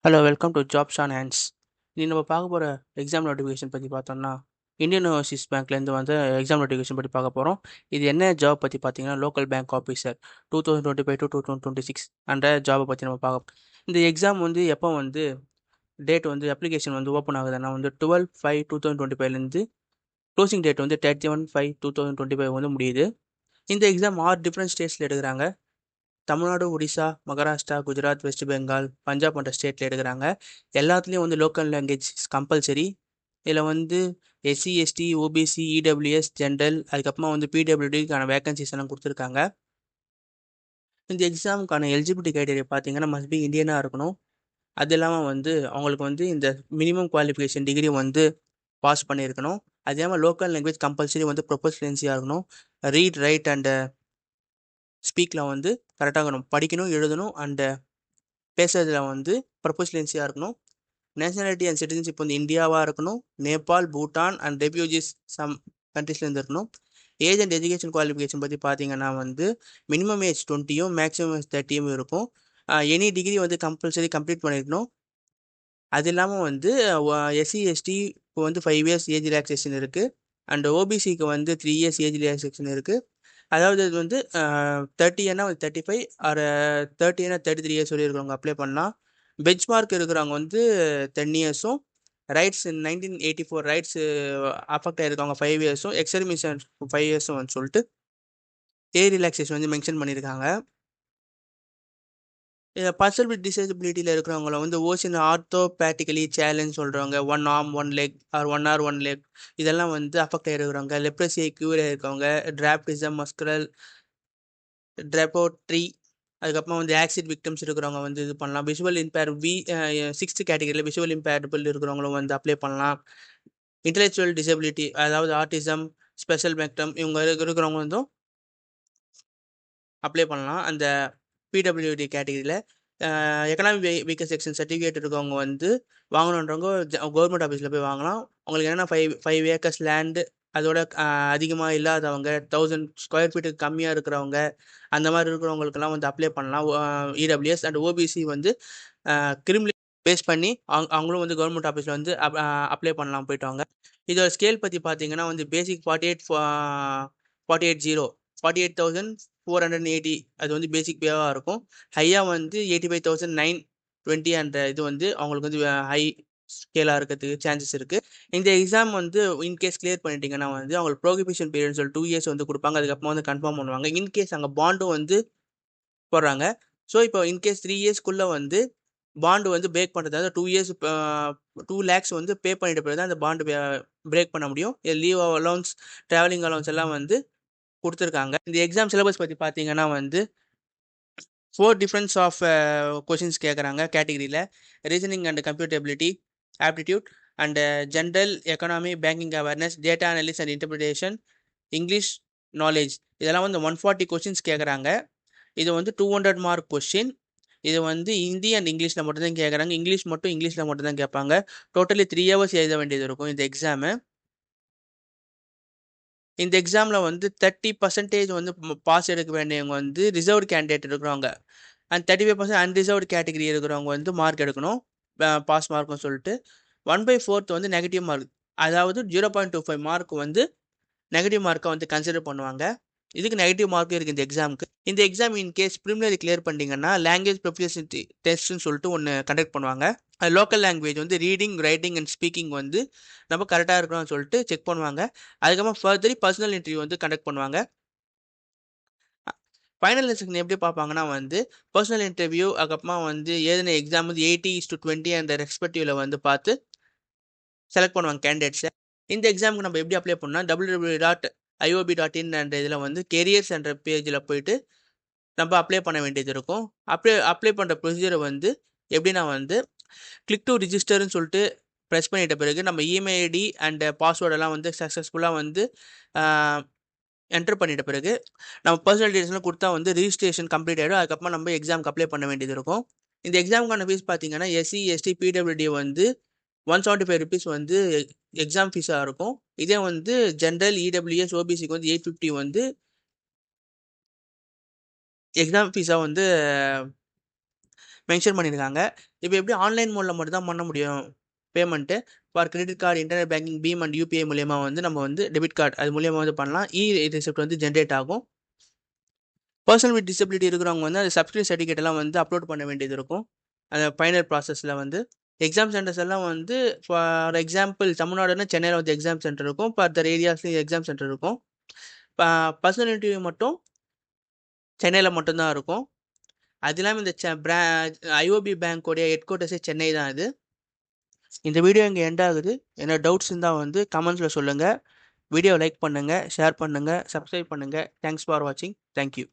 Hello welcome to jobs on hands. இன்னைக்கு நம்ம பார்க்க போகிற எக்ஸாம் நோட்டிஃபிகேஷன் பற்றி பார்த்தோம்னா இந்தியன் ஓவர்சீஸ் பேங்க்லேருந்து வந்து எக்ஸாம் நோட்டிஃபிகேஷன் பற்றி பார்க்க போகிறோம். இது என்ன ஜாப் பற்றி பார்த்தீங்கன்னா லோக்கல் பேங்க் ஆஃபீஸர் 2025 டு 2026 அந்த ஜாபை பற்றி நம்ம பார்க்க. இந்த எக்ஸாம் வந்து எப்போ வந்து டேட் வந்து அப்ளிகேஷன் வந்து ஓப்பன் ஆகுதுன்னா வந்து 12/5/2025லேருந்து க்ளோசிங் டேட் வந்து 31/5/2025 வந்து முடியுது. இந்த எக்ஸாம் 6 டிஃப்ரெண்ட் ஸ்டேட்ஸில் எடுக்கிறாங்க. தமிழ்நாடு, ஒடிசா, மகாராஷ்டிரா, குஜராத், வெஸ்ட் பெங்கால், பஞ்சாப் போன்ற ஸ்டேட்டில் எடுக்கிறாங்க. எல்லாத்துலேயும் வந்து லோக்கல் லாங்குவேஜ் கம்பல்சரி. இதில் வந்து SC, ST, OBC, EWS, general, அதுக்கப்புறமா வந்து பிடபிள்யூடிக்கான வேகன்சிஸ் எல்லாம் கொடுத்துருக்காங்க. இந்த எக்ஸாமுக்கான எலிஜிபிலிட்டி க்ரைட்டீரியா பார்த்தீங்கன்னா மஸ்ட் பி இந்தியனாக இருக்கணும். அது இல்லாமல் வந்து அவங்களுக்கு வந்து இந்த மினிமம் குவாலிஃபிகேஷன் டிகிரி வந்து பாஸ் பண்ணியிருக்கணும். அது இல்லாமல் லோக்கல் லாங்குவேஜ் கம்பல்சரி வந்து ப்ரொஃபஷனன்சியாக இருக்கணும். ரீட், ரைட் அண்ட் ஸ்பீக்கில் வந்து கரெக்டாக இருக்கணும். படிக்கணும், எழுதணும் அண்டு பேசுறதுல வந்து ப்ரொஃபஷனன்சியாக இருக்கணும். நேஷனாலிட்டி அண்ட் சிட்டிசன்ஷிப் வந்து இந்தியாவாக இருக்கணும். Nepal, Bhutan and refugees some கண்ட்ரீஸ்லேருந்து இருக்கணும். ஏஜ் அண்ட் எஜுகேஷன் குவாலிஃபிகேஷன் பற்றி பார்த்தீங்கன்னா வந்து மினிமம் ஏஜ் 20யும் மேக்ஸிமம் ஏஜ் 30யும் இருக்கும். எனி டிகிரி வந்து கம்பல்சரி கம்ப்ளீட் பண்ணியிருக்கணும். அது இல்லாமல் வந்து எஸ்சி, எஸ்டிக்கு வந்து 5 இயர்ஸ் ஏஜ் ரிலாக்ஸேஷன் இருக்குது. அண்ட் ஓபிசிக்கு வந்து 3 இயர்ஸ் ஏஜ் ரிலாக்ஸேஷன் இருக்குது. அதாவது இது வந்து 30 வந்து 35 ஆர் 30 33 இயர்ஸ் வரை இருக்கிறவங்க அப்ளை பண்ணலாம். பெஞ்ச் மார்க் இருக்கிறவங்க வந்து 10 இயர்ஸும், ரைட்ஸ் 1984 ரைட்ஸ் அஃபெக்ட் ஆகிருக்கவங்க 5 இயர்ஸும், எக்ஸர்மிஷன் 5 இயர்ஸும் சொல்லிட்டு ஏஜ் ரிலாக்ஸேஷன் வந்து மென்ஷன் பண்ணியிருக்காங்க. பர்சன் வித் டிசேபிலிட்டியில் இருக்கிறவங்கள வந்து ஓசின் ஆர்த்தோபேட்டிக்கலி சேலஞ்ச் சொல்கிறவங்க, 1 arm 1 leg or 1 or 1 leg இதெல்லாம் வந்து அஃபெக்ட் ஆகிருக்கிறவங்க, லெப்ரஸியை க்யூர் ஆகிருக்கவங்க, டிராப்டிசம், மஸ்குலர் ட்ரெபோட்ரி, அதுக்கப்புறமா வந்து ஆக்சிட் விக்டம்ஸ் இருக்கிறவங்க வந்து இது பண்ணலாம். விஷுவல் இம்பேர் 6th கேட்டகரியில் விஷுவல் இம்பேரபிள் இருக்கிறவங்களும் வந்து அப்ளை பண்ணலாம். இன்டெலெக்சுவல் டிசபிலிட்டி அதாவது ஆர்டிசம், ஸ்பெஷல் மேக்டம் இவங்க இருக்கிறவங்க வந்து அப்ளை பண்ணலாம் அந்த பிடபிள்யூடி கேட்டகரியில். எக்கனாமிக் வீக்கர் செக்ஷன் சர்டிஃபிகேட் இருக்கவங்க வந்து வாங்கணுன்றவங்க கவர்மெண்ட் ஆஃபீஸில் போய் வாங்கலாம். உங்களுக்கு என்னென்னா 5 ஏக்கர்ஸ் லேண்டு அதோட அதிகமாக இல்லாதவங்க, 1000 ஸ்கொயர் ஃபீட்டுக்கு கம்மியாக இருக்கிறவங்க, அந்த மாதிரி இருக்கிறவங்களுக்கெல்லாம் வந்து அப்ளை பண்ணலாம். இடபிள்யூஎஸ் அண்ட் ஓபிசி வந்து கிரிமினல் பேஸ் பண்ணி அவங்களும் வந்து கவர்மெண்ட் ஆஃபீஸில் வந்து அப்ளை பண்ணலாம் போயிட்டு வாங்க. இதோட ஸ்கேல் பற்றி பார்த்தீங்கன்னா வந்து பேசிக் 48,480 அது வந்து பேசிக் பேவாக இருக்கும். ஹையாக வந்து 85,920 அந்த இது வந்து அவங்களுக்கு வந்து ஹை ஸ்கேலாக இருக்கிறதுக்கு சான்சஸ் இருக்குது. இந்த எக்ஸாம் வந்து இன்கேஸ் கிளியர் பண்ணிட்டீங்கன்னா வந்து அவங்களுக்கு ப்ரோகிபிஷன் பீரியட்னு சொல்லி 2 இயர்ஸ் வந்து கொடுப்பாங்க. அதுக்கப்புறமா வந்து கன்ஃபார்ம் பண்ணுவாங்க. இன்கேஸ் அங்கே பாண்டும் வந்து போடுறாங்க. ஸோ இப்போ இன்கேஸ் 3 இயர்ஸ்க்குள்ளே வந்து பாண்டு வந்து பிரேக் பண்ணுறதாவது 2 இயர்ஸ் 2 லேக்ஸ் வந்து பே பண்ணிட்ட பிறகு தான் அந்த பாண்டு பிரேக் பண்ண முடியும். லீவ் அலௌன்ஸ், ட்ராவலிங் அலௌன்ஸ் எல்லாம் வந்து கொடுத்துருக்காங்க. இந்த எக்ஸாம் சிலபஸ் பற்றி பார்த்தீங்கன்னா வந்து 4 டிஃப்ரெண்ட்ஸ் ஆஃப் கொஷின்ஸ் கேட்குறாங்க கேட்டகிரியில். Reasoning and computer ability, aptitude and general economy, banking awareness, data analysis and interpretation, English knowledge இதெல்லாம் வந்து 140 கொஷின்ஸ் கேட்குறாங்க. இது வந்து 200 மார்க் கொஷின். இது வந்து ஹிந்தி அண்ட் இங்கிலீஷில் மட்டும்தான் கேட்குறாங்க. இங்கிலீஷில் மட்டும்தான் கேட்பாங்க. டோட்டலி 3 ஹவர்ஸ் எழுத வேண்டியது இருக்கும் இந்த எக்ஸாமு. இந்த எக்ஸாமில் வந்து 30% வந்து பாஸ் எடுக்க வேண்டியவங்க வந்து ரிசர்வ்டு கேண்டிடேட் இருக்கிறவங்க, அண்ட் 35% அன்ரிசர்வ்டு கேட்டகரி இருக்கிறவங்க வந்து மார்க் எடுக்கணும், பாஸ் மார்க்னு சொல்லிட்டு. 1/4 வந்து நெகட்டிவ் மார்க், அதாவது 0.25 மார்க் வந்து நெகட்டிவ் மார்க்கை வந்து கன்சிடர் பண்ணுவாங்க. இதுக்கு நெகட்டிவ் மார்க்கும் இருக்குது இந்த எக்ஸாமுக்கு. இந்த exam in case preliminary clear பண்ணிட்டீங்கன்னா லாங்குவேஜ் ப்ரொஃபிஷியன்சி டெஸ்ட்னு சொல்லிட்டு ஒன்று கண்டக்ட் பண்ணுவாங்க. லோக்கல் லாங்குவேஜ் வந்து ரீடிங், ரைட்டிங் அண்ட் ஸ்பீக்கிங் வந்து நம்ம கரெக்டாக இருக்கணும்னு சொல்லிட்டு செக் பண்ணுவாங்க. அதுக்கப்புறம் ஃபர்தரி பர்சனல் இன்டர்வியூ வந்து கண்டக்ட் பண்ணுவாங்க. ஃபைனல் செக்ஷன் எப்படி பார்ப்பாங்கன்னா வந்து பர்சனல் இன்டர்வியூ, அதுக்கப்புறமா வந்து ஏதின எக்ஸாம் வந்து 80:20 அந்த ரெஸ்பெக்டிவில் வந்து பார்த்து செலக்ட் பண்ணுவாங்க கேண்டிடேட்ஸை. இந்த எக்ஸாமுக்கு நம்ம எப்படி அப்ளை பண்ணால் www.iob.in என்ற இதில் வந்து கெரியர்ஸ் என்ற பேஜில் போயிட்டு நம்ம அப்ளை பண்ண வேண்டியது இருக்கும். அப்ளை பண்ணுற ப்ரொசீஜரை வந்து எப்படின்னா வந்து கிளிக் டு ரிஜிஸ்டர்னு சொல்லிட்டு ப்ரெஸ் பண்ணிட்ட பிறகு நம்ம இமெயில் ஐடி அண்ட் பாஸ்வேர்டெல்லாம் வந்து சக்ஸஸ்ஃபுல்லாக வந்து என்டர் பண்ணிட்ட பிறகு நம்ம பர்சனல் டீட்டெயில்ஸ்லாம் கொடுத்தா வந்து ரிஜிஸ்ட்ரேஷன் கம்ப்ளீட் ஆகிடும். அதுக்கப்புறம் நம்ம எக்ஸாமுக்கு அப்ளை பண்ண வேண்டியது இருக்கும். இந்த எக்ஸாமுக்கான ஃபீஸ் பார்த்தீங்கன்னா எஸ்சி, எஸ்டி, பிடபிள்யூடி வந்து 175 ருபீஸ் வந்து எக்ஸாம் ஃபீஸாக இருக்கும். இதே வந்து ஜென்ரல், இடபிள்யூஎஸ், ஓபிசிக்கு வந்து 850 வந்து எக்ஸாம் ஃபீஸாக வந்து மென்ஷன் பண்ணியிருக்காங்க. இப்போ எப்படி ஆன்லைன் மோடில் மட்டும் தான் பண்ண முடியும் payment. For credit card, internet banking, BHIM and UPI மூலியமாக வந்து நம்ம வந்து டெபிட் கார்டு அது மூலியமாக வந்து பண்ணலாம். ரிசிப்ட் வந்து ஜென்ரேட் ஆகும். பர்சன் வித் டிசபிலிட்டி இருக்கிறவங்க வந்து அது சப்ஸ்கிரிப்ஷன் சர்டிஃபிகேட் எல்லாம் வந்து அப்லோட் பண்ண வேண்டியது இருக்கும். அந்த ஃபைனல் ப்ராசஸில் வந்து எக்ஸாம் சென்டர்ஸ் எல்லாம் வந்து ஃபார் எக்ஸாம்பிள் தமிழ்நாடுன்னா சென்னையில் வந்து எக்ஸாம் சென்டர் இருக்கும். இப்போ அதர் ஏரியாஸ்லேயும் எக்ஸாம் சென்டர் இருக்கும். இப்போ பர்சனல் இன்டர்வியூ மட்டும் சென்னையில் மட்டும்தான் இருக்கும். அது இல்லாமல் இந்த ஐஓபி பேங்க்கோடைய ஹெட் குவார்ட்டர்ஸே சென்னை தான் இது. இந்த வீடியோ இங்கே எண்ட் ஆகுது. என்ன டவுட்ஸ் இருந்தால் வந்து கமெண்ட்ஸில் சொல்லுங்கள். வீடியோ லைக் பண்ணுங்கள், ஷேர் பண்ணுங்கள், சப்ஸ்கிரைப் பண்ணுங்கள். தேங்க்ஸ் ஃபார் வாட்சிங். தேங்க்யூ.